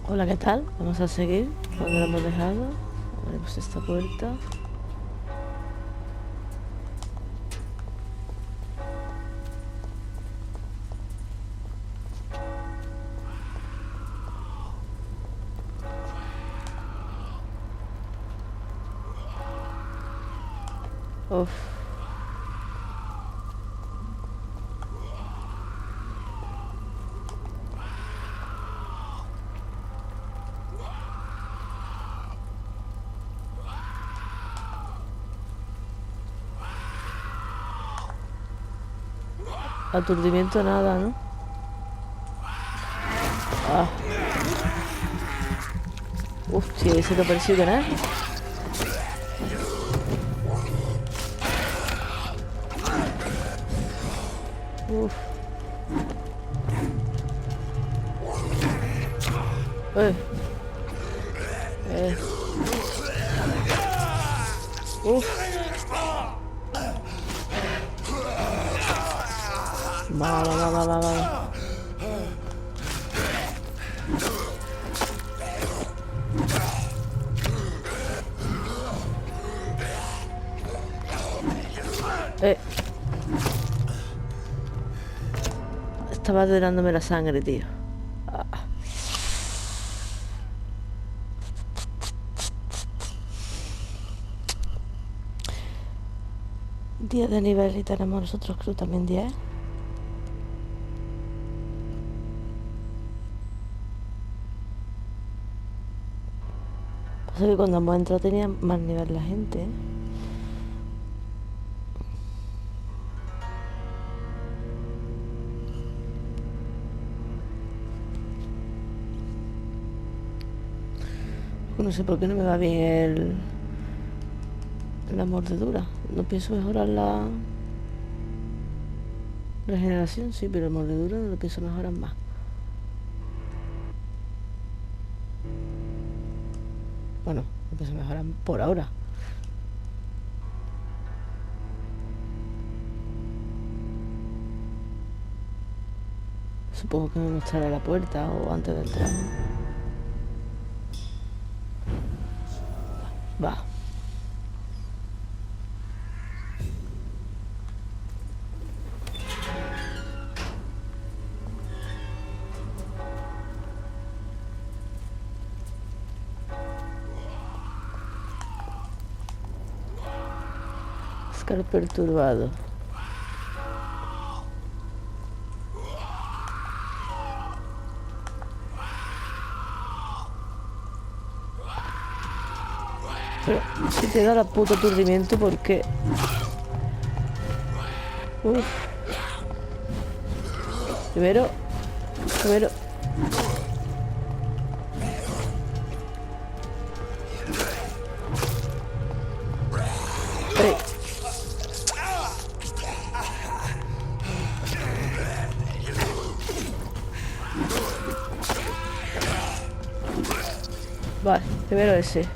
Hola, ¿qué tal? Vamos a seguir donde lo hemos dejado. Abrimos esta puerta. Uf. Aturdimiento nada, ¿no? Ah. Uf, si ese te ha parecido que nada. Uf. Uf. Va. Estaba drenándome la sangre, tío. Día de nivel y tenemos nosotros creo también 10. Pasa que cuando hemos entrado tenía más nivel la gente, ¿eh? No sé por qué no me va bien la mordedura. No pienso mejorar la regeneración, sí, pero la mordedura no lo pienso mejorar más. Bueno, lo pienso mejorar por ahora. Supongo que me mostrará la puerta o antes de entrar, ¿no? Va. Oscar perturbado. Pero si te da la puta aturdimiento, ¿por qué? Uf. Primero. Vale, primero ese.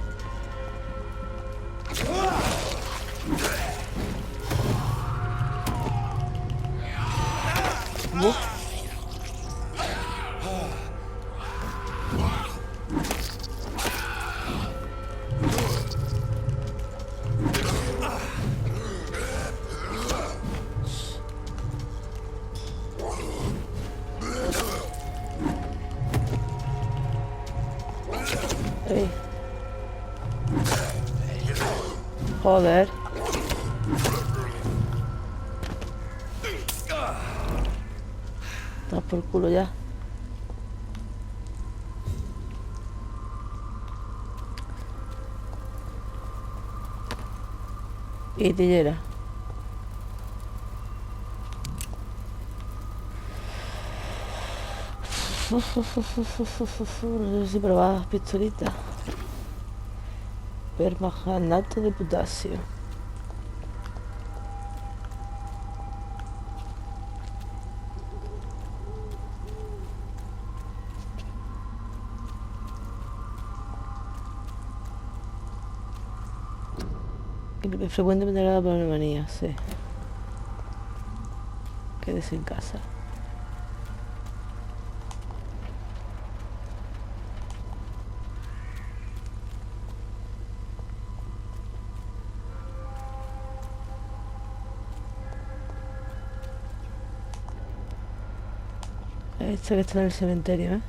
Joder. Estás por culo ya. Y tijera. No sé si probabas pistolitas. Permanganato de potasio. Frecuentemente dada por neumonía, sí. Quédese en casa. Esta que está en el cementerio, ¿eh?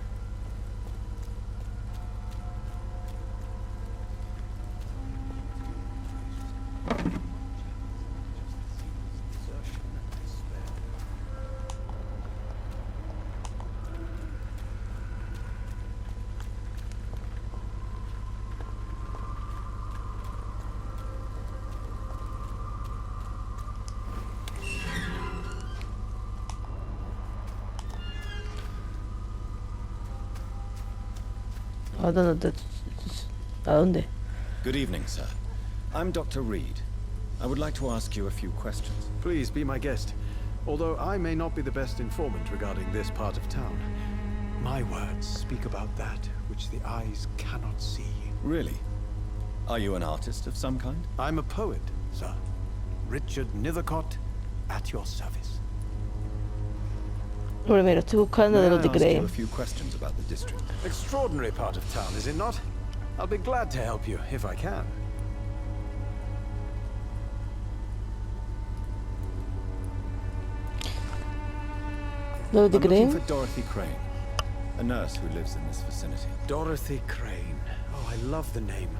¿A dónde? Good evening, sir. I'm Dr. Reid. I would like to ask you a few questions. Please be my guest. Although I may not be the best informant regarding this part of town, my words speak about that which the eyes cannot see. Really? Are you an artist of some kind? I'm a poet, sir. Richard Nethercott, at your service. Bueno, mira, estoy buscando de May lo I que ask you creen. a few questions about the district? Extraordinary part of town, is it not? I'll be glad to help you, if I can. ¿Lo que I'm looking creen? for Dorothy Crane, a nurse who lives in this vicinity. Dorothy Crane. Oh, I love the name.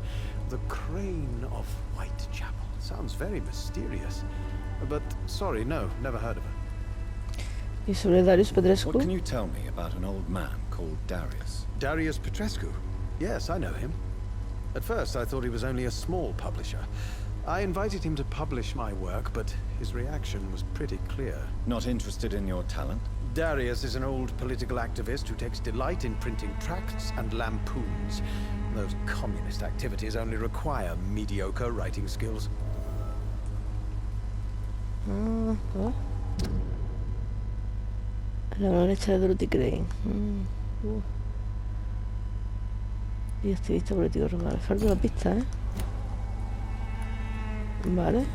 The Crane of Whitechapel. Sounds very mysterious. But, sorry, no, never heard of her. Y sobre Darius What Petrescu. can you tell me about an old man called Darius? Darius Petrescu. Yes, I know him. At first, I thought he was only a small publisher. I invited him to publish my work, but his reaction was pretty clear. Not interested in your talent? Darius is an old political activist who takes delight in printing tracts and lampoons. Those communist activities only require mediocre writing skills. Ah, ¿ah? La mano hecha de Dorothy Crane. Y activista político rural. Falta una pista, ¿eh? Vale.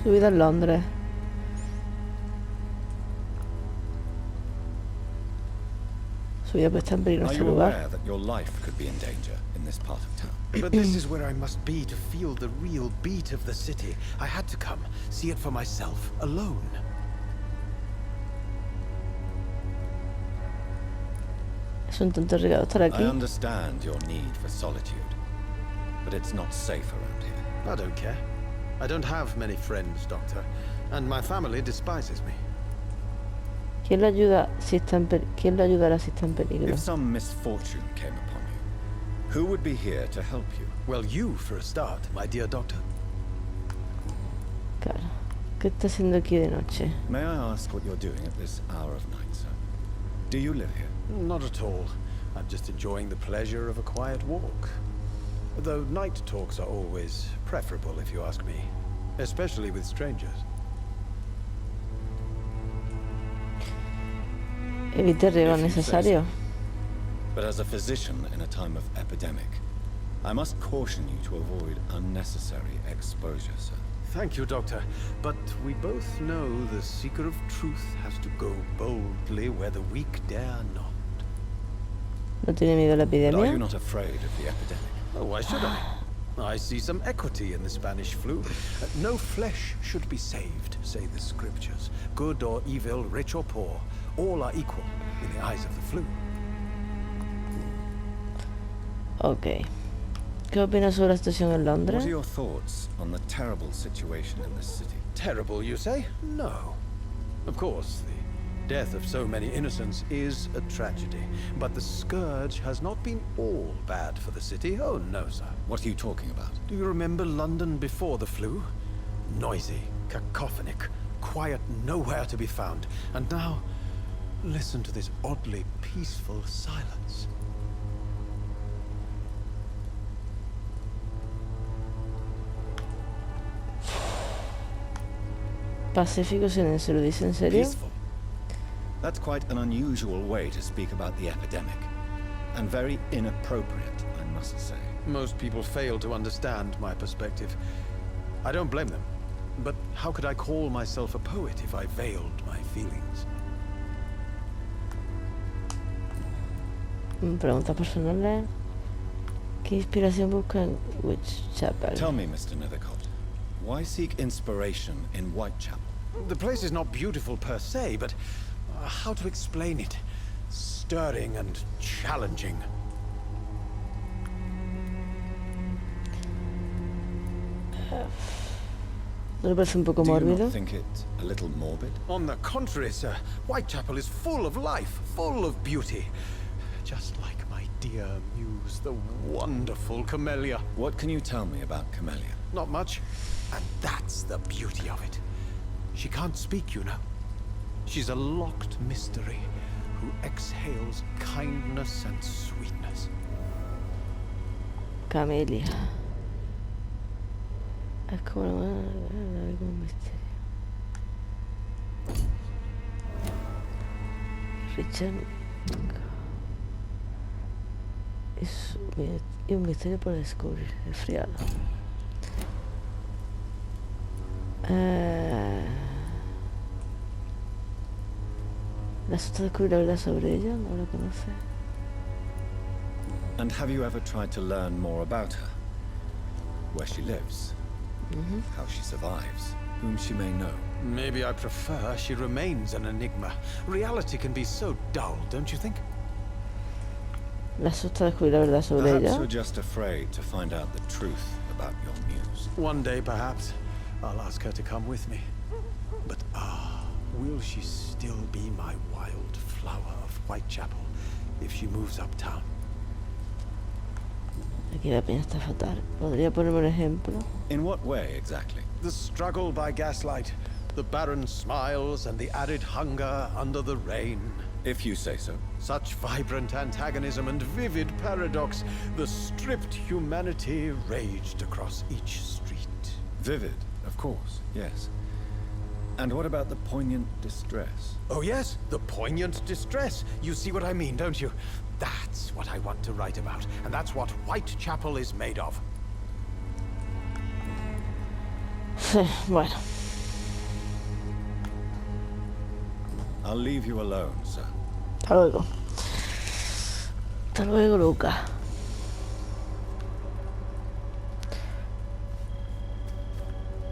Su vida en Londres. Su vida pues está en peligro en Are este you lugar. aware that your life could be in danger in this part of town? But this is where I must be to feel the real beat of the city. I had to come, see it for myself, alone. Es un tonto regalo estar I aquí. understand your need for solitude, but it's not safe around here. I don't care. I don't have many friends, Doctor, and my family despises me. ¿Quién lo ayuda si está en ¿Quién lo ayudará si está en peligro? If some misfortune came upon you, who would be here to help you? Well, you for a start, my dear Doctor. Claro. ¿Qué está haciendo aquí de noche? May I ask what you're doing at this hour of night, sir? Do you live here? Not at all. I'm just enjoying the pleasure of a quiet walk. Though night talks are always preferable, if you ask me. Especially with strangers. Evite riesgos If you say necesarios. so. But as a physician in a time of epidemic, I must caution you to avoid unnecessary exposure, sir. Thank you, Doctor. But we both know the seeker of truth has to go boldly where the weak dare not. ¿No tiene miedo a la But are you epidemia? not afraid of the epidemic? Oh, why should I? I see some equity in the Spanish flu. No flesh should be saved, say the scriptures. Good or evil, rich or poor, all are equal in the eyes of the flu. Ok. ¿Qué opinas sobre la situación en What Londres? are your thoughts on the terrible situation in this city? Terrible, you say? No. Of course, the death of so many innocents is a tragedy. But the scourge has not been all bad for the city. Oh, no, sir. What are you talking about? Do you remember London before the flu? Noisy, cacophonic, quiet nowhere to be found. And now, listen to this oddly peaceful silence. Pacífico, silencio, ¿lo dice en serio? Peaceful. That's quite an unusual way to speak about the epidemic. And very inappropriate, I must say. Most people fail to understand my perspective. I don't blame them. But how could I call myself a poet if I veiled my feelings? Preguntas personales. ¿Qué inspiración busca en Whitechapel? Tell me, Mr. Nethercott, why seek inspiration in Whitechapel? The place is not beautiful per se, but how to explain it? Stirring and challenging. ¿No le parece un poco Do you mórbido? not think it a little morbid? On the contrary, sir, Whitechapel is full of life, full of beauty. Just like my dear muse, the wonderful Camellia. What can you tell me about Camellia? Not much. And that's the beauty of it. She can't speak, you know. She's a locked mystery who exhales kindness and sweetness. Camelia. Es como un misterio. Richard. Y un misterio por descubrir. Resfriado. ¿Le asusta descubrir la verdad sobre ella? No la conoce. And have you ever tried to learn more about her? Where she lives? How she survives? Whom she may know? Maybe I prefer she remains an enigma. Reality can be so dull, don't you think? ¿Le asusta descubrir la verdad sobre Perhaps ella? you're just afraid to find out the truth about your muse. One day, perhaps, I'll ask her to come with me. But will she still be my wild flower of Whitechapel if she moves uptown? Aquí la peña está fatal. ¿Podría ponerme un ejemplo? In what way exactly? The struggle by gaslight, the barren smiles and the added hunger under the rain. If you say so. Such vibrant antagonism and vivid paradox, the stripped humanity raged across each street. Vivid, of course, yes. And what about the poignant distress? Oh yes, the poignant distress. You see what I mean, don't you? That's what I want to write about, and that's what Whitechapel is made of. Bueno. I'll leave you alone, sir. Hasta luego. Hasta luego, Lucas.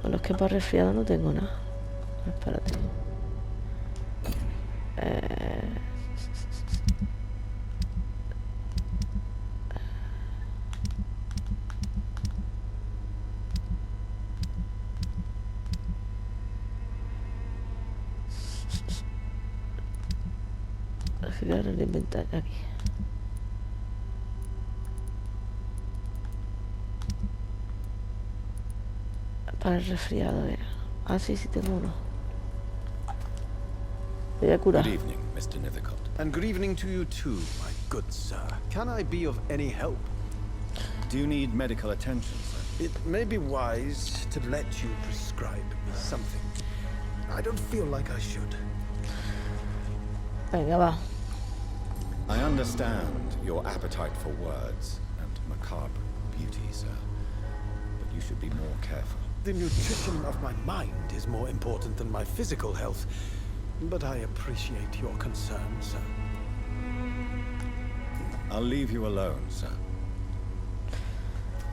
Bueno, es que para resfriado no tengo nada. Espérate. Girar el inventario aquí. Para el resfriado era. Ah, sí, sí tengo uno. Voy a curar. Good evening, Mr. Nethercott. And good evening to you too, my good sir. Can I be of any help? Do you need medical attention, sir? It may be wise to let you prescribe me something. I don't feel like I should. Venga, va. I understand your appetite for words and macabre beauty, sir. But you should be more careful. The nutrition of my mind is more important than my physical health. But I appreciate your concern, sir. I'll leave you alone, sir.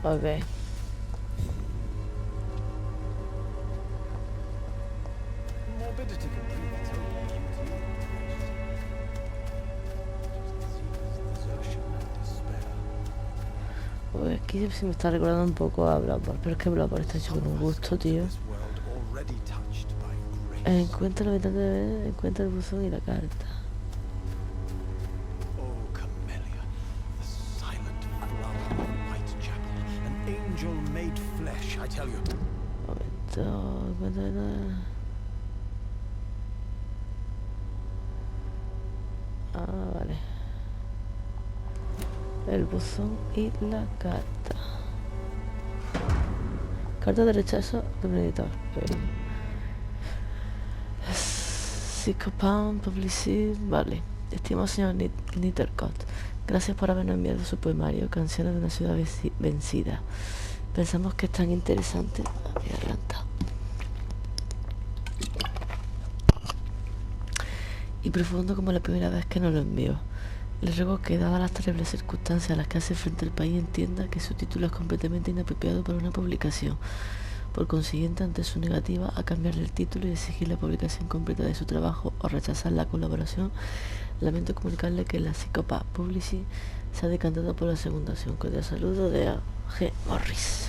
Ok. Morbidity can bring its own beauty. Desertion and despair. Pues aquí se me está recordando un poco a Blackboard, pero es que Blackboard está hecho con un gusto, tío. This world already touched by grace. Encuentra el habitante de... Encuentra el buzón y la carta. Oh, Camellia, the silent flower of Whitechapel, an angel made flesh, I tell you. Momento, encuentra nada. Ah, vale. El buzón y la carta. Carta de rechazo de un editor. Psychopan Publicist. Vale. Estimado señor Nethercott, gracias por habernos enviado su poemario Canciones de una ciudad vencida. Pensamos que es tan interesante. Mi garganta. Y profundo como la primera vez que nos lo envió. Le ruego que, dadas las terribles circunstancias a las que hace frente el país, entienda que su título es completamente inapropiado para una publicación. Por consiguiente, ante su negativa a cambiarle el título y exigir la publicación completa de su trabajo o rechazar la colaboración, lamento comunicarle que la Psicopathy Publishing se ha decantado por la segunda opción. Cordial saludo de A.G. Morris.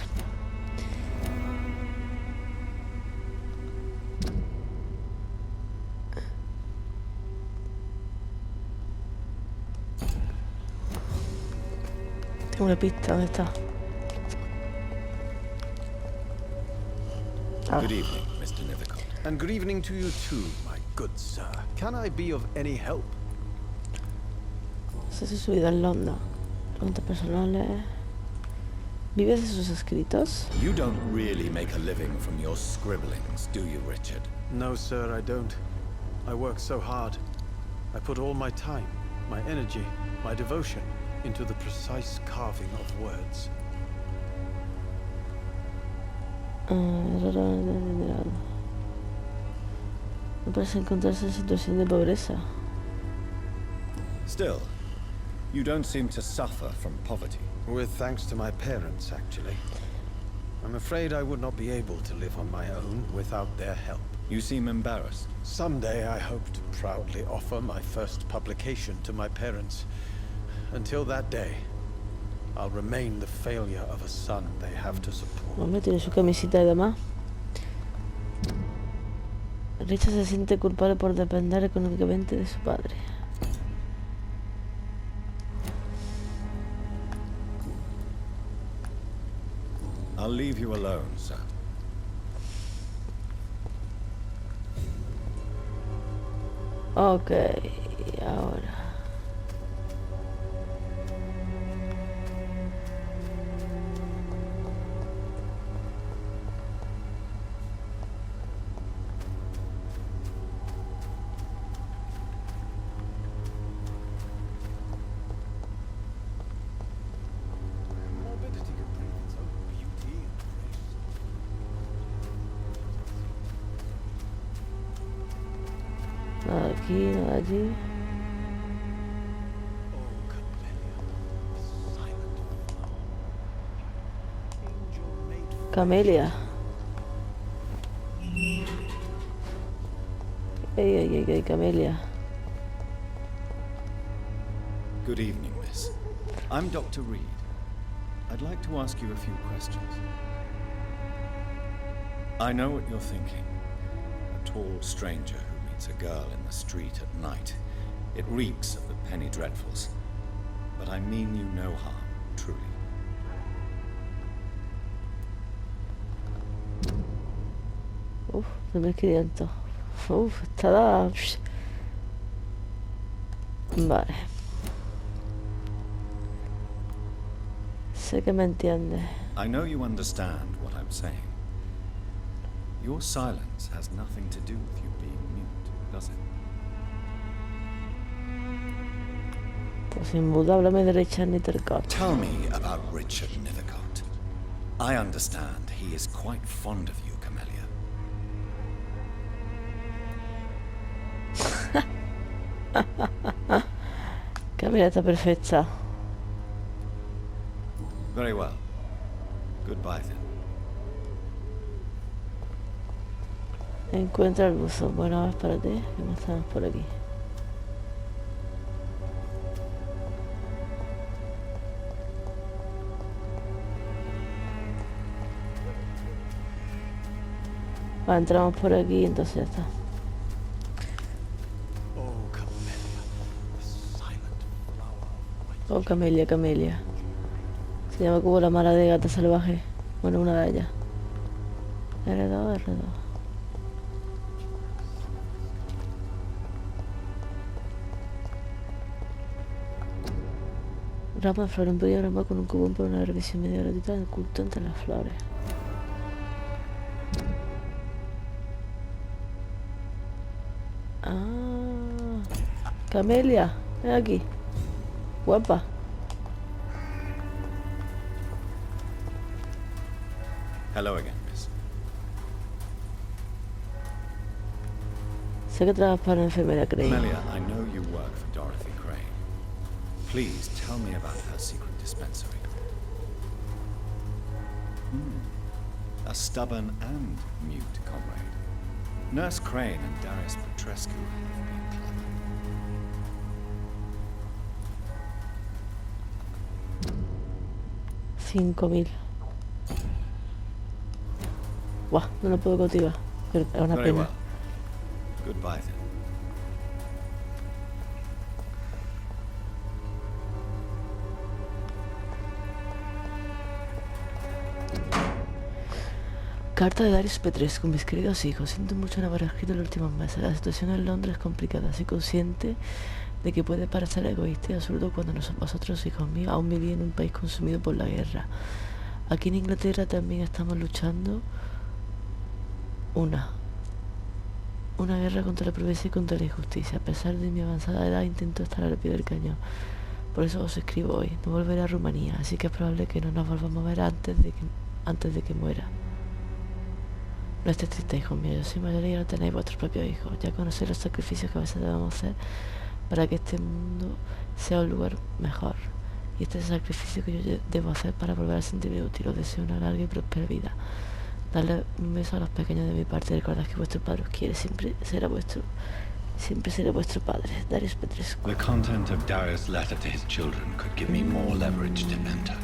Tengo una pista, ¿dónde está? Good evening, Mr. Nethercott. And good evening to you too, my good sir. Can I be of any help? No sé si su vida en Londres. Preguntas personales. ¿Vives de sus escritos? You don't really make a living from your scribblings, do you, Richard? No, sir, I don't. I work so hard. I put all my time, my energy, my devotion into the precise carving of words. No parece encontrarse en situación de pobreza. Still, you don't seem to suffer from poverty. With thanks to my parents, actually. I'm afraid I would not be able to live on my own without their help. You seem embarrassed. Someday I hope to proudly offer my first publication to my parents. Until that day, I'll remain the failure of a son they have to support. Hombre, tiene su camisita y demás. Richard se siente culpable por depender económicamente de su padre. I'll leave you alone, sir. Ok, ahora. Morbidity can bring its own beauty and grace. Nada aquí, nada allí. Oh, Camellia, silent flower. Angel made Camelia. Ey, Camelia. Good evening, miss. I'm Dr. Reid. I'd like to ask you a few questions. I know what you're thinking. A tall stranger who meets a girl in the street at night. It reeks of the penny dreadfuls. But I mean you no harm, truly. Uf, 2500. Uf, está... Vale. Sé que me entiende. I know you understand what I'm saying. Your silence has nothing to do with you being mute, does it? Pues sin duda, háblame de Richard Nethercott. Tell me about Richard Nethercott. I understand he is quite fond of you, Camellia. Camelia está perfecta. Very well. Goodbye then. Encuentra el buzón. Bueno, espérate, que no estamos por aquí. Vale, entramos por aquí, entonces ya está. Oh, Camellia, the silent flower of my Oh, Camelia. Se llama como la mala de gata salvaje. Bueno, una de ellas. R2. Rama de flor, un pequeño rama con un cubón para una revisión media gratuita del culto entre las flores. Ah, Camelia, ven aquí. Guapa. Hello again, miss. Sé que trabajas para la enfermera, creí. Camellia, I know you work for Dorothy Crane. Please tell me about her secret dispensary. A stubborn and mute comrade. Nurse Crane and Darius Petrescu have been clever. 5000. Buah, no lo puedo cultivar. Pero es una Very pena. well. Goodbye then. Carta de Darius Petrescu, mis queridos hijos. Siento mucho no haber escrito en los últimos meses. La situación en Londres es complicada. Soy consciente de que puede parecer egoísta y absurdo cuando vosotros, hijos míos, aún vivís en un país consumido por la guerra. Aquí en Inglaterra también estamos luchando una guerra contra la pobreza y contra la injusticia. A pesar de mi avanzada edad, intento estar al pie del cañón. Por eso os escribo hoy. No volveré a Rumanía, así que es probable que no nos volvamos a ver antes de que muera. No estéis tristes, hijos míos. Yo soy mayor y ahora tenéis vuestros propios hijos. Ya conocéis los sacrificios que a veces debemos hacer para que este mundo sea un lugar mejor. Y este es el sacrificio que yo debo hacer para volver a sentirme útil. Os deseo una larga y próspera vida. Darle un beso a los pequeños de mi parte y recordad que vuestro padre os quiere. Siempre será vuestro padre. Darius Petrescu. The content of Darius' letter to his children could give me more leverage to enter.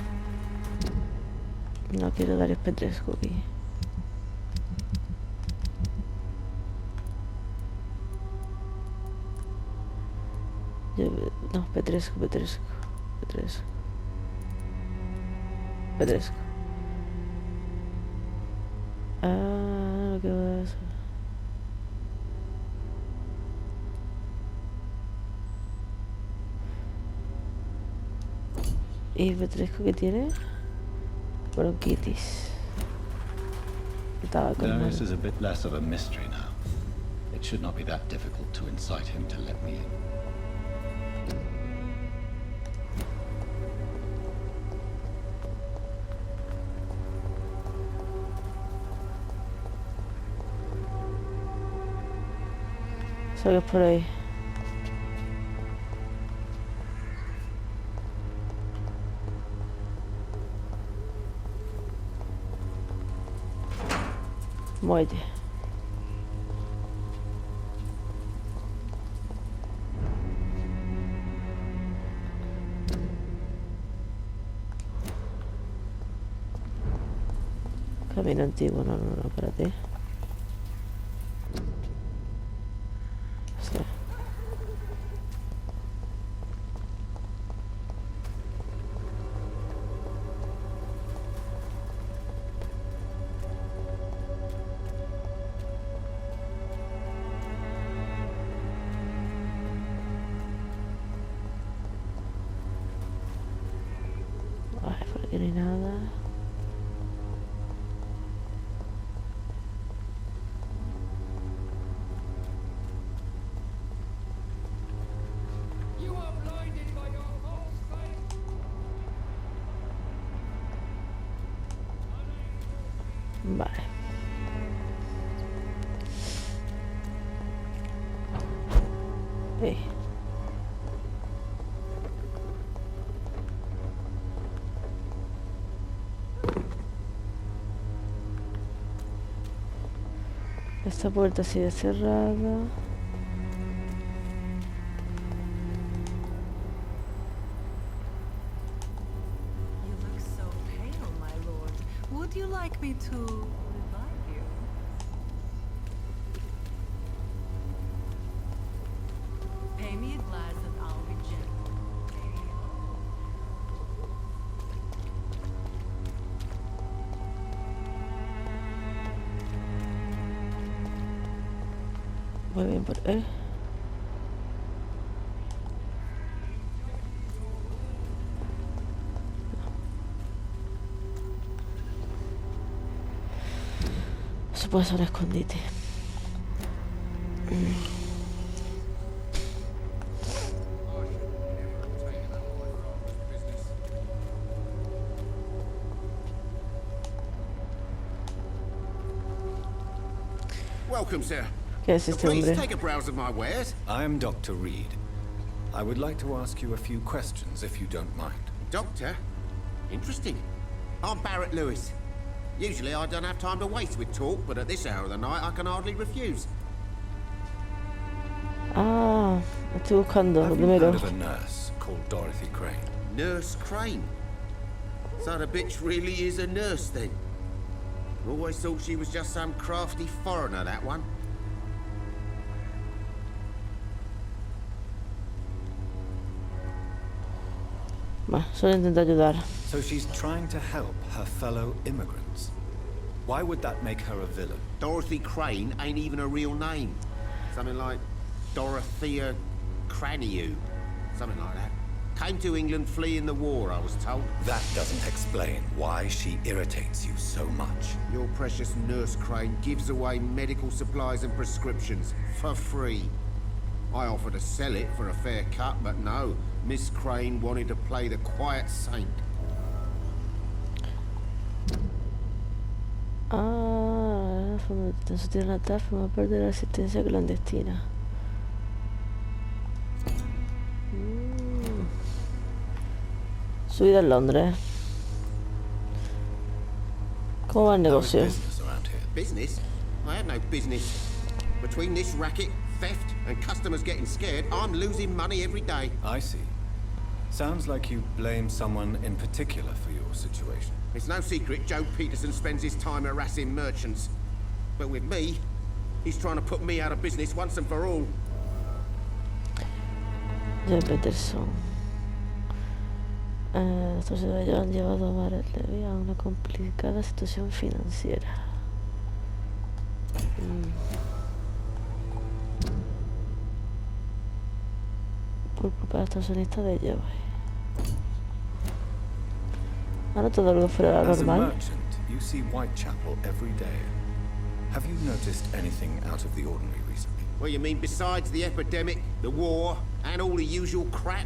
No quiero Darius Petrescu aquí. No, Petrescu. Ah, lo que va a hacer. ¿Y Petrescu qué tiene? Bronquitis. Estaba con Darius is a bit less of a mystery now. It should not be that difficult to incite him to let me in. Salgas por ahí. Muelle. Camino antiguo, no, espérate. Vale, por aquí no hay nada. Vale. Esta puerta sigue cerrada. You look so pale, my lord. Would you like me to revive you? Pay me a glass and I'll be gentle. Muy bien, por él. Eso puede ser un escondite. Welcome, sir. ¿Qué es este Please hombre? take a browse of my wares. I am Dr. Reid. I would like to ask you a few questions, if you don't mind. Doctor? Interesting. I'm Barrett Lewis. Usually I don't have time to waste with talk, but at this hour of the night I can hardly refuse. Ah, estoy buscando Have you primero. heard of a nurse called Dorothy Crane? Nurse Crane? So the bitch really is a nurse then? Always thought she was just some crafty foreigner, that one. Bueno, solo intento ayudar. So she's trying to help her fellow immigrants. Why would that make her a villain? Dorothy Crane ain't even a real name. Something like Dorothea Craniu. Something like that. Came to England fleeing the war, I was told. That doesn't explain why she irritates you so much. Your precious Nurse Crane gives away medical supplies and prescriptions for free. I offered to sell it for a fair cut, but no. Miss Crane wanted to play the quiet saint. Ah, en su tierra natal forma parte de la resistencia clandestina. Su vida en Londres. ¿Cómo va el How's negocio? business around here? Business? I have no business. Between this racket, theft, and customers getting scared, I'm losing money every day. I see. Sounds like you blame someone in particular for your situation. It's no secret Joe Peterson spends his time harassing merchants. But with me, he's trying to put me out of business once and for all. Joe Peterson. Estos se han llevado a Barrett Levy a una complicada situación financiera. Por culpa de estos accionistas de Joe. Ahora todo algo fuera As a normal. merchant, you see Whitechapel every day. Have you noticed anything out of the ordinary recently? Well, you mean besides the epidemic, the war, and all the usual crap?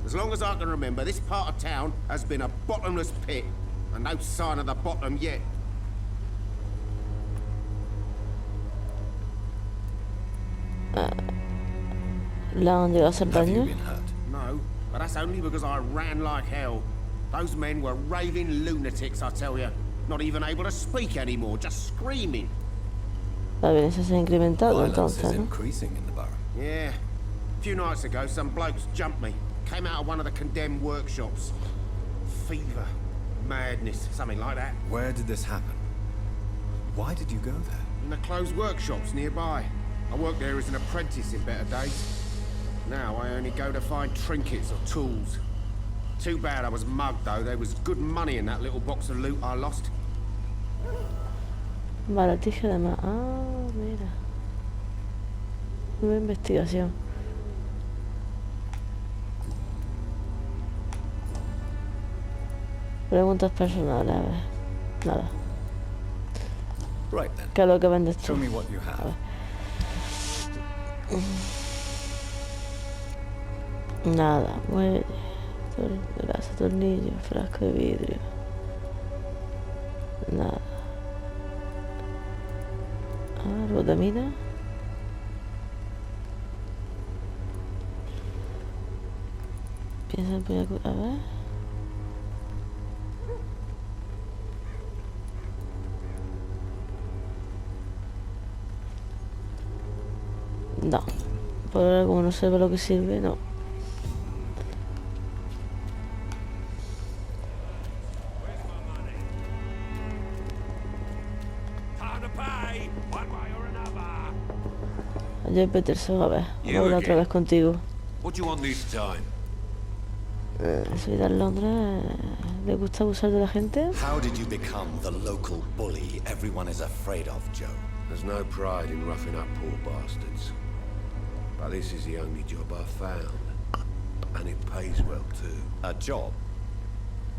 As long as I can remember, this part of town has been a bottomless pit, and no sign of the bottom yet. ¿Le han llegado a hacer Have you daño? been hurt? No, but that's only because I ran like hell. Those men were raving lunatics, I tell you. Not even able to speak anymore, just screaming. La violencia se ha incrementado Violence entonces, is ¿no? increasing in the borough. Yeah. A few nights ago, some blokes jumped me. Came out of one of the condemned workshops. Fever, madness, something like that. Where did this happen? Why did you go there? In the closed workshops nearby. I worked there as an apprentice in better days. Now I only go to find trinkets or tools. Too bad I was mugged though. There was good money in that little box of loot I lost. Baratija de más. Ah, mira. Nueva investigación. Preguntas personales, a ver. Nada. Right then. ¿Qué es lo que vendes tú? Show me what you have. Nada, muelle, grasa, tornillo, frasco de vidrio. Nada. Ah, árbol de mina. Piensa en a ver. No. Por ahora, como no sé para lo que sirve, no. Joe Peterson, a ver. Vamos a hablar otra vez contigo. What do you want this time? Su vida en Londres. ¿Le gusta abusar de la gente? How did you become the local bully everyone is afraid of, Joe? There's no pride in roughing up poor bastards. But this is the only job I've found. And it pays well, too. A job?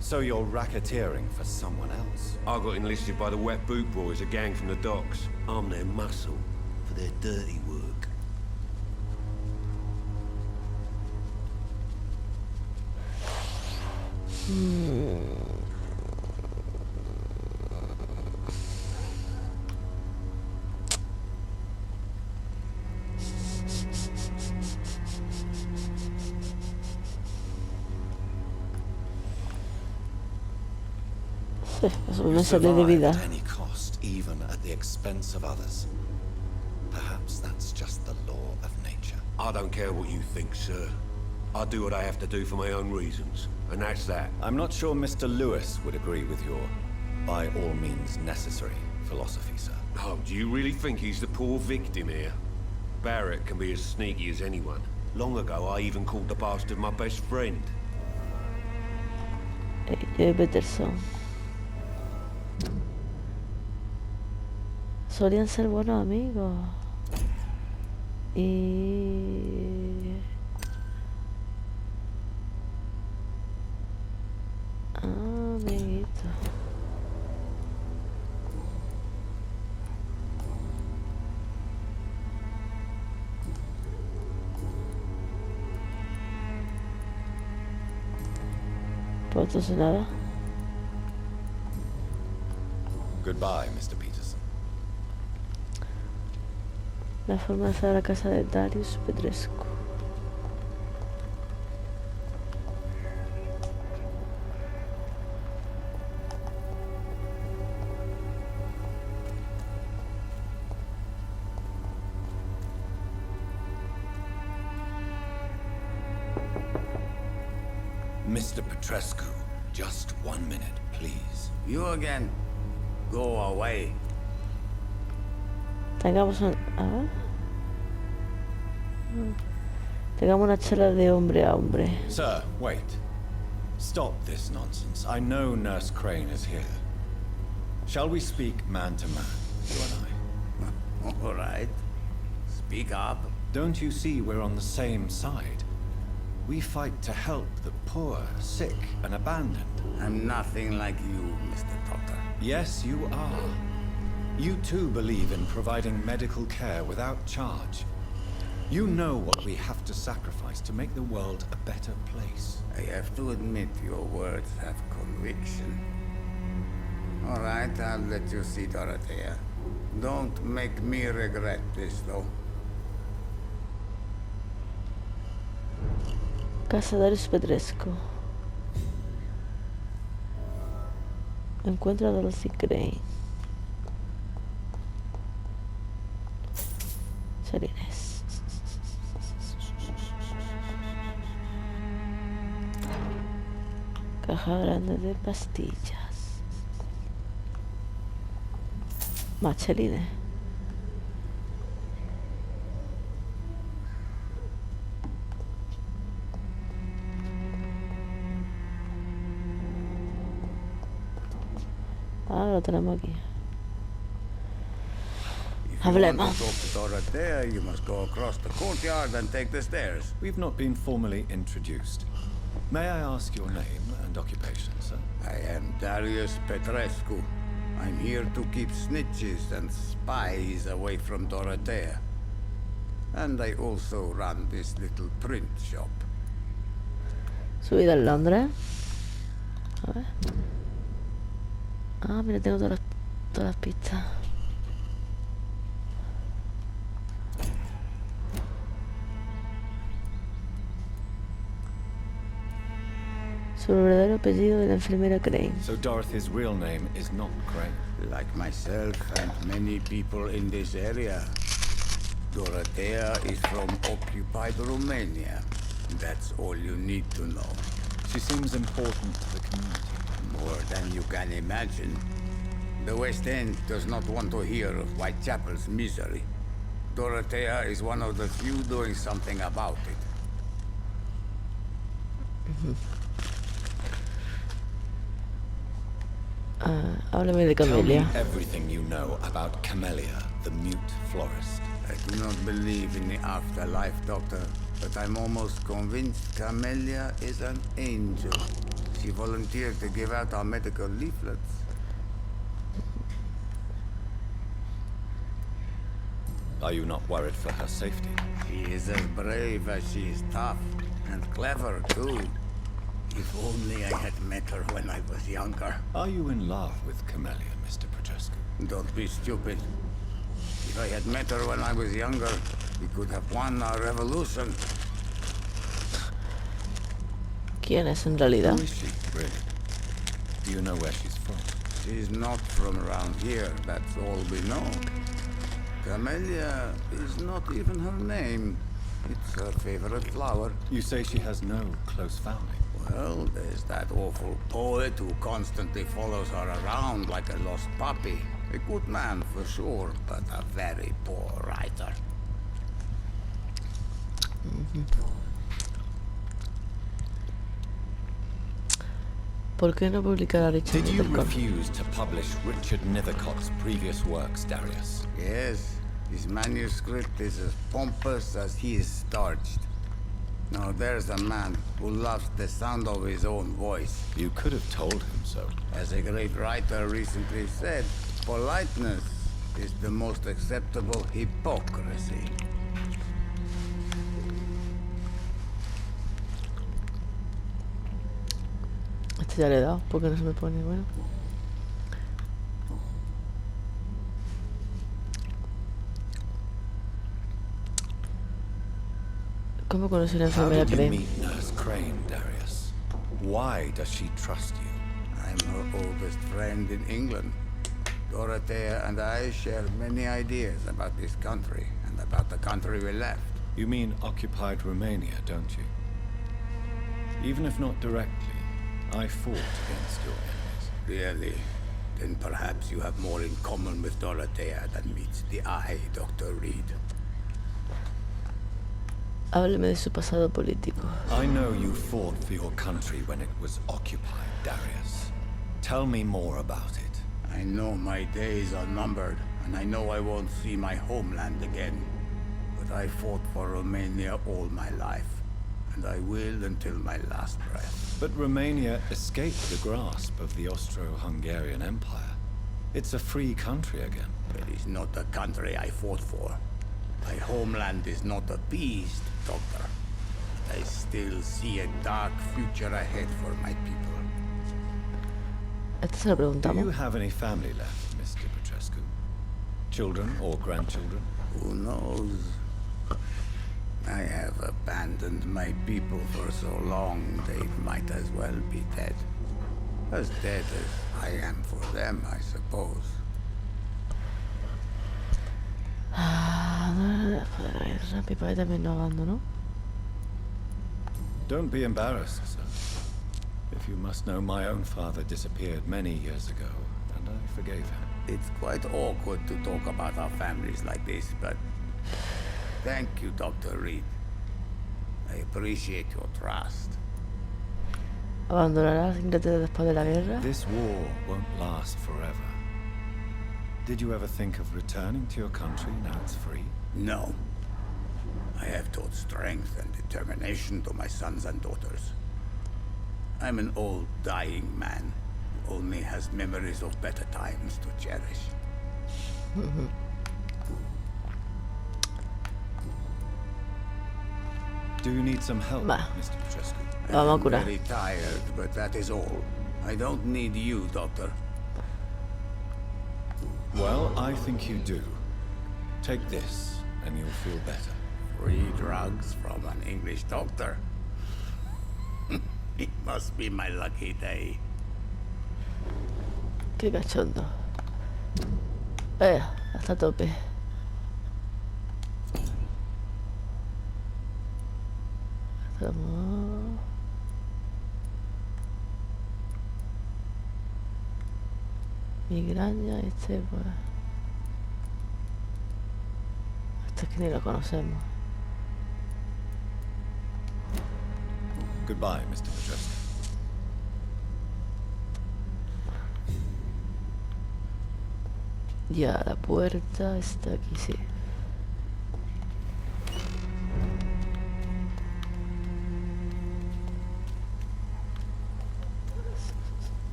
So you're racketeering for someone else? I got enlisted by the Wet Boot Boys, a gang from the docks. I'm their muscle for their dirty work. Sí, es un You mensaje de survive vida. at any cost, even at the expense of others. Perhaps that's just the law of nature. I don't care what you think, sir. I do what I have to do for my own reasons, and that's that. I'm not sure Mr. Lewis would agree with your by all means necessary philosophy, sir. Oh, do you really think he's the poor victim here? Barrett can be as sneaky as anyone. Long ago, I even called the bastard my best friend. Joey Peterson. Solían ser buenos amigos. Y... amiguito. Pues entonces nada. Goodbye, Mr. Peterson. La forma de hacer a la casa de Darius Petrescu. Mr. Petrescu, just 1 minute, please. You again? Go away. Tengamos un... a ver. Tengamos una charla de hombre a hombre. Sir, wait. Stop this nonsense. I know Nurse Crane is here. Shall we speak man to man, you and I? All right. Speak up. Don't you see we're on the same side? We fight to help the poor, sick, and abandoned. I'm nothing like you, Mr. Doctor. Yes, you are. You too believe in providing medical care without charge. You know what we have to sacrifice to make the world a better place. I have to admit your words have conviction. All right, I'll let you see Dorothea. Don't make me regret this, though. Casa Darius Petrescu. Encuentra a Dorothy Crane. Serines. Caja grande de pastillas. Machelines. Ah, lo tenemos aquí. If you want Hablemos. to talk to Dorothea, you must go across the courtyard and take the stairs. We've not been formally introduced. May I ask your name and occupation, sir? I am Darius Petrescu. I'm here to keep snitches and spies away from Dorothea. And I also run this little print shop. Su vida en Londres. A ver. Ah, mira, tengo todas las pistas. Su verdadero apellido de la enfermera Crane. So Dorothy's real name is not Crane. Like myself and many people in this area, Dorothea is from occupied Romania. That's all you need to know. She seems important to the community. More than you can imagine. The West End does not want to hear of Whitechapel's misery. Dorothea is one of the few doing something about it. Háblame de Tell me Camelia. everything you know about Camellia, the mute florist. I do not believe in the afterlife, Doctor, but I'm almost convinced Camellia is an angel. She volunteered to give out our medical leaflets. Are you not worried for her safety? She is as brave as she is tough, and clever, too. If only I had met her when I was younger. Are you in love with Camellia, Mr. Petrescu? Don't be stupid. If I had met her when I was younger, we could have won our revolution. ¿Quién es en realidad? Who is she, really? Do you know where she's from? She's not from around here, that's all we know. Camellia is not even her name. It's her favorite flower. You say she has no close family? Well, there's that awful poet who constantly follows her around like a lost puppy. A good man for sure, but a very poor writer. ¿Por qué no publicar a Richard Did you Nethercott? refuse to publish Richard Nethercott's previous works, Darius? Yes, his manuscript is as pompous as he is starched. Now there's a man who loves the sound of his own voice. You could have told him so. As a great writer recently said, politeness is the most acceptable hypocrisy. Este ya le he dado, porque no se me pone bueno. ¿Cómo conocí la How enfermera did you Crane? meet Nurse Crane, Darius? Why does she trust you? I'm her oldest friend in England. Dorothea and I share many ideas about this country and about the country we left. You mean occupied Romania, don't you? Even if not directly, I fought against your enemies. Really? Then perhaps you have more in common with Dorothea than meets the eye, Dr. Reid. Hábleme de su pasado político. I know you fought for your country when it was occupied, Darius. Tell me more about it. I know my days are numbered, and I know I won't see my homeland again. But I fought for Romania all my life, and I will until my last breath. But Romania escaped the grasp of the Austro-Hungarian Empire. It's a free country again. It is not the country I fought for. My homeland is not appeased, Doctor. I still see a dark future ahead for my people. Esta se la Do you preguntamos. have any family left, Mr. Petrescu? Children or grandchildren? Who knows? I have abandoned my people for so long, they might as well be dead. As dead as I am for them, I suppose. Mi padre también nos abandonó. Don't be embarrassed, sir. If you must know, my own father disappeared many years ago, and I forgave him. It's quite awkward to talk about our families like this, but thank you, Dr. Reid. I appreciate your trust. ¿Abandonarás Inglaterra después de la guerra? This war won't last forever. Did you ever think of returning to your country now it's free? No. I have taught strength and determination to my sons and daughters. I'm an old, dying man who only has memories of better times to cherish. Do you need some help, Bah. Mr. Petrescu? Vamos a I'm curar. very tired, but that is all. I don't need you, Doctor. Well, I think you do. Take this, and you'll feel better. Free drugs from an English doctor. It must be my lucky day. Qué cachondo. Hasta tope. Estamos... Migraña, este pues... Este es que ni lo conocemos. Goodbye, Mr. Petrescu. Ya, la puerta está aquí, sí.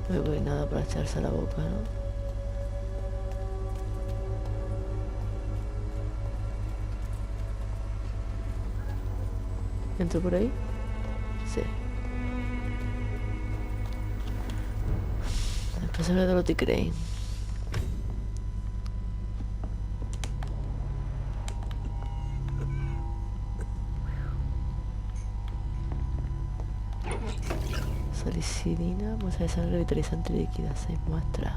No hay nada para echarse a la boca, ¿no? ¿Entro por ahí? Sí. El pasaje de Dorothy Crane. Salicilina, muestra de sangre vitalizante líquida, 6 muestras.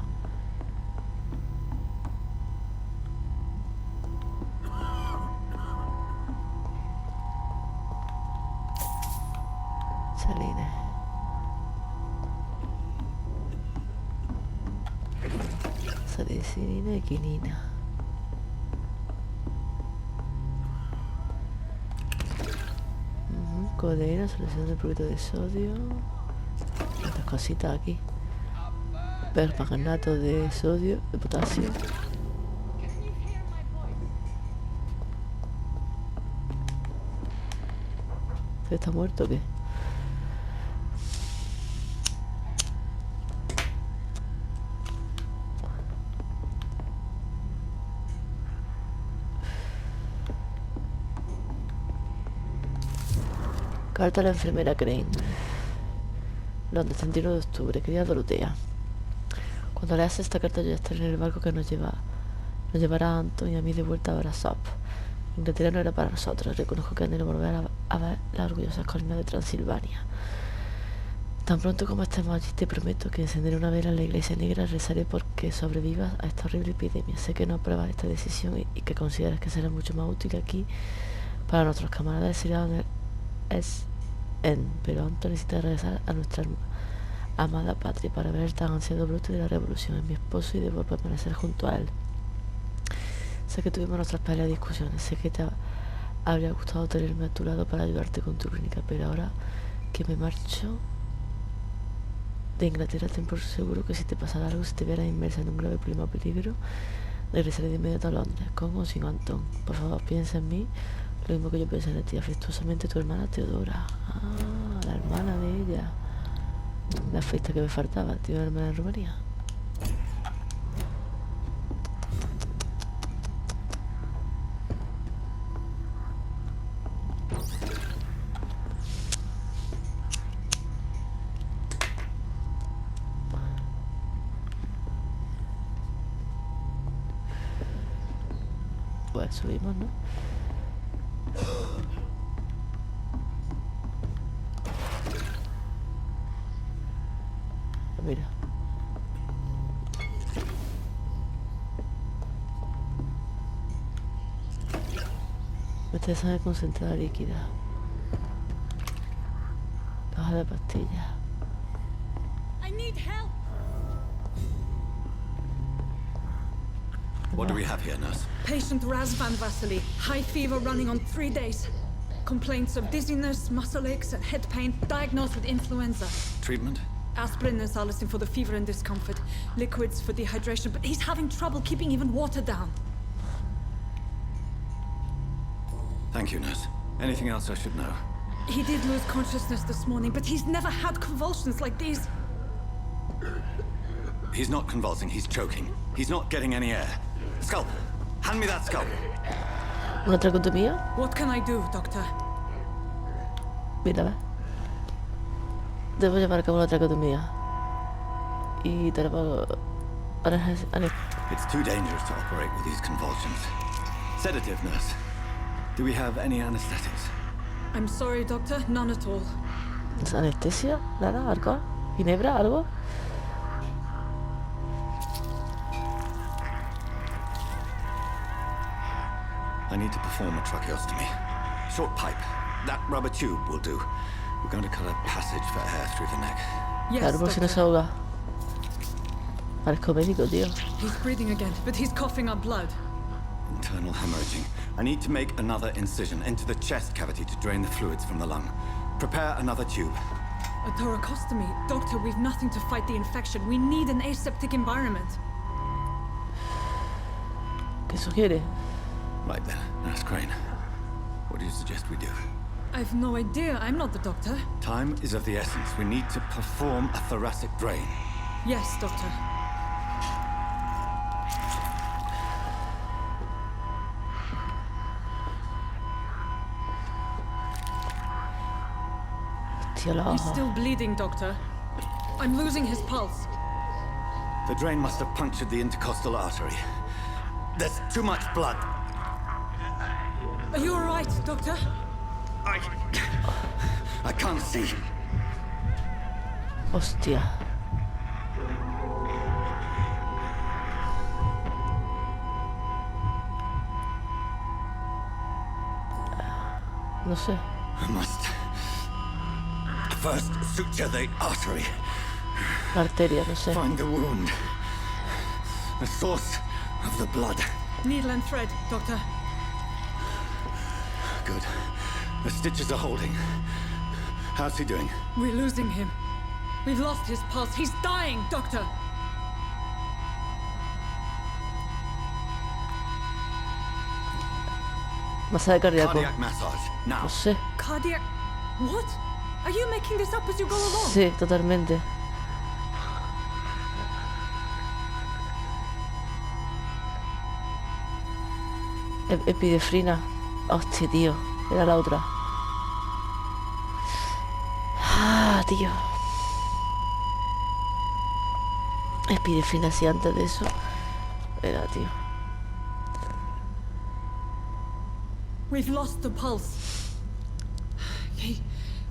Salines. Salicilina y quinina. Codeína, solución de prurito de sodio. Estas cositas aquí. Permanganato de sodio, de potasio. ¿Está muerto o qué? Carta a la enfermera Crane. Londres, 31 de octubre. Querida Dorotea, cuando leas esta carta yo ya estaré en el barco que nos llevará a Anton y a mí de vuelta a Brasov. Inglaterra no era para nosotros. Reconozco que anhelo volver a ver las orgullosas colinas de Transilvania. Tan pronto como estemos allí te prometo que encenderé una vela en la iglesia negra y rezaré porque sobrevivas a esta horrible epidemia. Sé que no apruebas esta decisión y que consideras que será mucho más útil aquí para nuestros camaradas exiliados pero Anton necesita regresar a nuestra amada patria para ver el tan ansiado brote de la revolución. Es mi esposo y debo permanecer junto a él. Sé que tuvimos nuestras peleas y discusiones. Sé que te habría gustado tenerme a tu lado para ayudarte con tu clínica, pero ahora que me marcho de Inglaterra, ten por seguro que si te pasara algo, si te vieras inmersa en un grave problema o peligro, regresaré de inmediato a Londres, con o sin Anton. Por favor, piensa en mí lo mismo que yo pienso en ti. Afectuosamente, tu hermana Teodora. Ah, la hermana de ella. La fiesta que me faltaba. ¿Tiene una hermana en Rumanía? Pues subimos, ¿no? Mira. Muestra de sangre concentrada líquida. Caja de pastillas. I need help. What do we have here, nurse? Patient Raz Van Vasily. High fever running on 3 days. Complaints of dizziness, muscle aches, and head pain. Diagnosed with influenza. Treatment? Aspirin and salicin for the fever and discomfort. Liquids for dehydration, but he's having trouble keeping even water down. Thank you, nurse. Anything else I should know? He did lose consciousness this morning, but he's never had convulsions like these. He's not convulsing, he's choking. He's not getting any air. Scalpel! Hand me that scalpel! ¿Una tracotomía? What can I do, Doctor? Mira, ¿ves? Debo llevar a cabo una tracotomía. Y te la pago... It's too dangerous to operate with these convulsions. Sedative, nurse. Do we have any anesthetics? I'm sorry, Doctor. None at all. ¿Anestesia? ¿Nada? ¿Alcohol? ¿Ginebra? ¿Algo? I need to perform a tracheostomy. Short pipe. That rubber tube will do. We're going to cut a passage for air through the neck. Yes, Claro, por si no se Doctor. ahoga. Parezco médico, tío. He's breathing again, but he's coughing up blood. Internal hemorrhaging. I need to make another incision into the chest cavity to drain the fluids from the lung. Prepare another tube. A thoracostomy. Doctor, we've nothing to fight the infection. We need an aseptic environment. ¿Qué sugiere? Right then, Nurse Crane. What do you suggest we do? I've no idea. I'm not the doctor. Time is of the essence. We need to perform a thoracic drain. Yes, Doctor. Hostia, la He's hoja. still bleeding, Doctor. I'm losing his pulse. The drain must have punctured the intercostal artery. There's too much blood. Are you all right, Doctor? I can't see. Hostia. No sé. I must first suture the artery. La arteria, no sé. Find the wound. The source of the blood. Needle and thread, Doctor. Good. The stitches are holding. How's he doing? We're losing him. We've lost his pulse. He's dying, Doctor. Masaje cardíaco. Cardiac massage. Now. No sé. Cardiac... What? Are you making this up as you go along? Sí, totalmente. Epidefrina. Hostia, tío. Era la otra. Ah, tío. Epidefrina, sí, antes de eso. Era, tío. We've lost the pulse.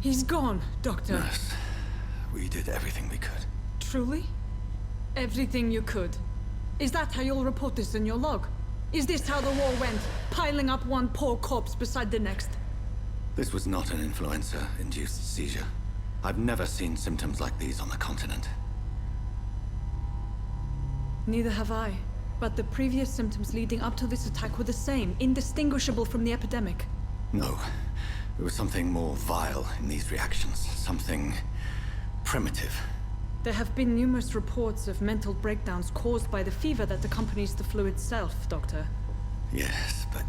He's gone, Doctor. Nurse, we did everything we could. Truly? Everything you could. Is that how you'll report this in your log? Is this how the war went? Piling up one poor corpse beside the next? This was not an influenza-induced seizure. I've never seen symptoms like these on the continent. Neither have I. But the previous symptoms leading up to this attack were the same, indistinguishable from the epidemic. No. There was something more vile in these reactions. Something primitive. There have been numerous reports of mental breakdowns caused by the fever that accompanies the flu itself, Doctor. Yes, but...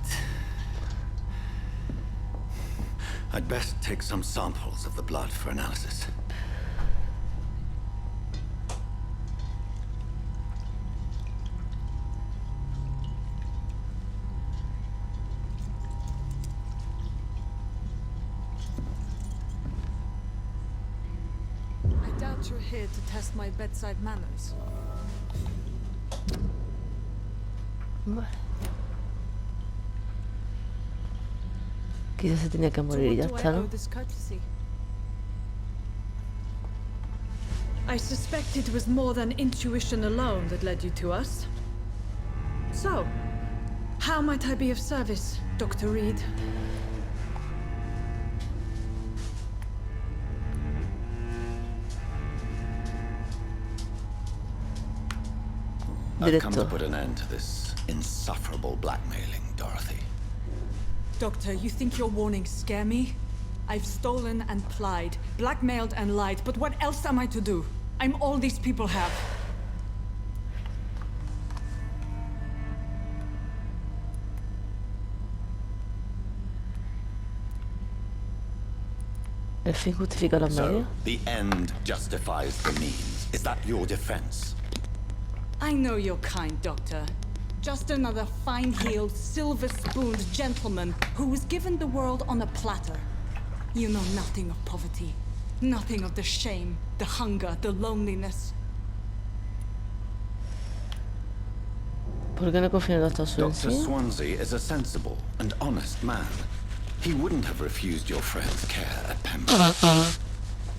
I'd best take some samples of the blood for analysis. I doubt you're here to test my bedside manners. Vale. Quizás se tenía que morir y ya está, ¿no? I suspect it was more than intuition alone that led you to us. So, how might I be of service, Dr. Reid? I've come to put an end to this insufferable blackmailing, Dorothy. Doctor, you think your warnings scare me? I've stolen and plied, blackmailed and lied, but what else am I to do? I'm all these people have. El fin justifica los medios. So, the end justifies the means. Is that your defense? I know you're kind, Doctor. Just another fine-heeled, silver-spooned gentleman who was given the world on a platter. You know nothing of poverty. Nothing of the shame, the hunger, the loneliness. ¿Por qué no confía en Dr. Dr. Swansea? Swansea is a sensible and honest man. He wouldn't have refused your friend's care at Pembroke.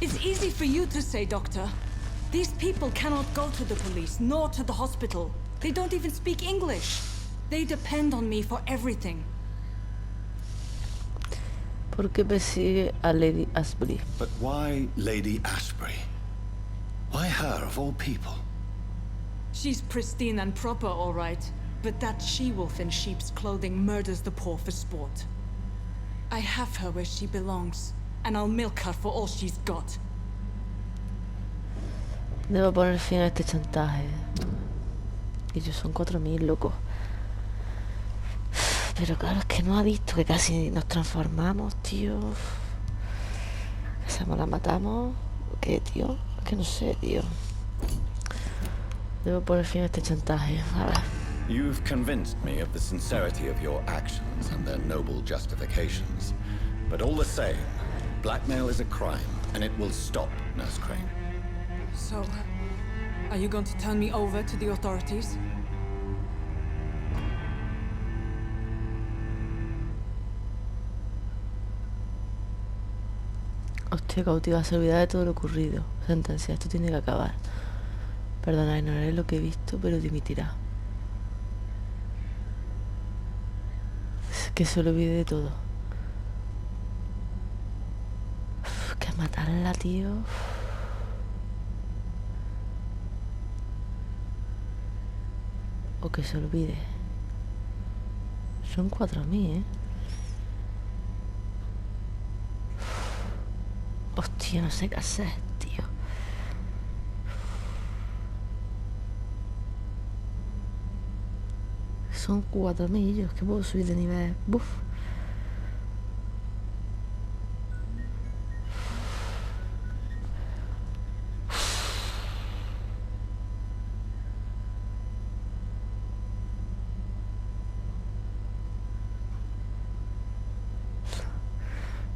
It's easy for you to say, Doctor. These people cannot go to the police, nor to the hospital. They don't even speak English. They depend on me for everything. ¿Por qué persigue a Lady Ashbury? But why Lady Ashbury? Why her, of all people? She's pristine and proper, all right. But that she-wolf in sheep's clothing murders the poor for sport. I have her where she belongs, and I'll milk her for all she's got. Debo poner fin a este chantaje. Ellos son 4000, loco. Pero claro, es que no ha visto que casi nos transformamos, tío. ¿Qué hacemos? ¿La matamos? ¿Qué, tío? Es que no sé, tío. Debo poner fin a este chantaje. A ver. You've convinced me of the sincerity of your actions and their noble justifications. But all the same, blackmail is a crime, and it will stop, Nurse Crane. So, are you going to turn me over to the authorities? Hostia, cautiva, se olvida de todo lo ocurrido. Sentencia, esto tiene que acabar. Perdona, ignoraré lo que he visto, pero dimitirá. Que se olvide de todo. Que matarla, tío. O que se olvide. Son 4000, ¿eh? Hostia, no sé qué hacer, tío. Son 4000, yo es que puedo subir de nivel. Buf.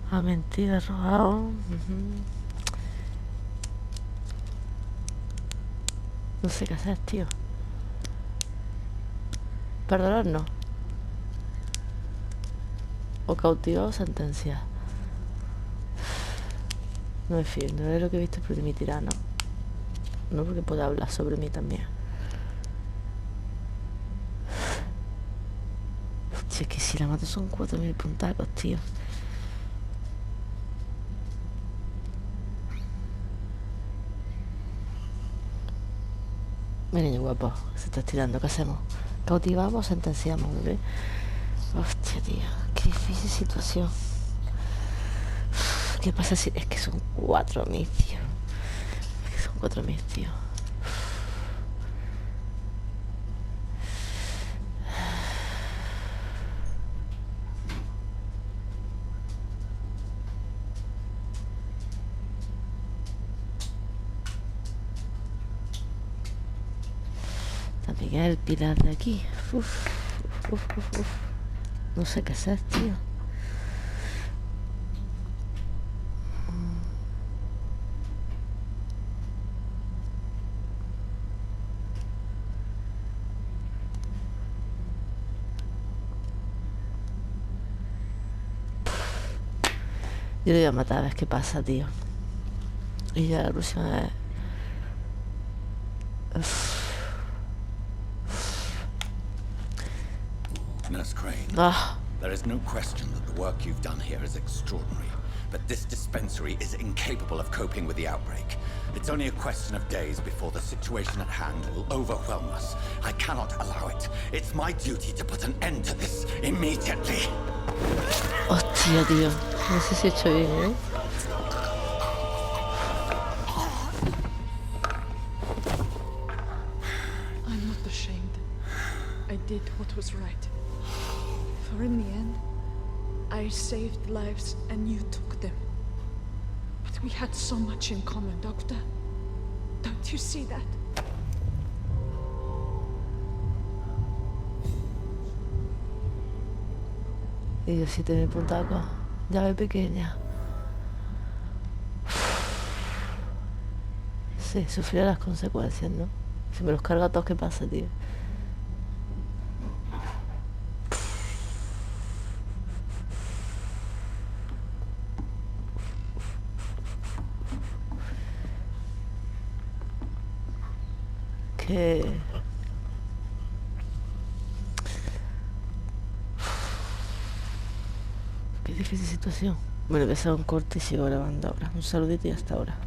A mentira, robado. No sé qué hacer, tío. Perdonar no. O cautivado o sentencia. No me fío, no es lo que he visto, pero dimitirá, no. No, porque puede hablar sobre mí también. Hostia, es que si la mato son 4000 puntacos, tío. Mi niño guapo, se está estirando, ¿qué hacemos? ¿Cautivamos o sentenciamos, bebé? Hostia, tío, qué difícil situación. ¿Qué pasa si...? Es que son 4000, tío. Es que son 4000, tío. También es el pilar de aquí. Uf. No sé qué hacer, tío. Yo lo voy a matar a ver qué pasa, tío. Y ya la próxima vez... Nurse Crane, there is no question that the work you've done here is extraordinary, but this dispensary is incapable of coping with the outbreak. It's only a question of days before the situation at hand will overwhelm us. I cannot allow it. It's my duty to put an end to this immediately. Hostia, tío. No sé si he hecho bien, ¿eh? I'm not ashamed. I did what was right. For in the end, I saved lives and you took them. But we had so much in common, Doctor. Don't you see that? Y 7000 puntacos. Llave pequeña. Sí, sufriré las consecuencias, ¿no? Si me los carga a todos, ¿qué pasa, tío? Qué difícil situación. Bueno, voy a hacer un corte y sigo grabando ahora. Un saludito y hasta ahora.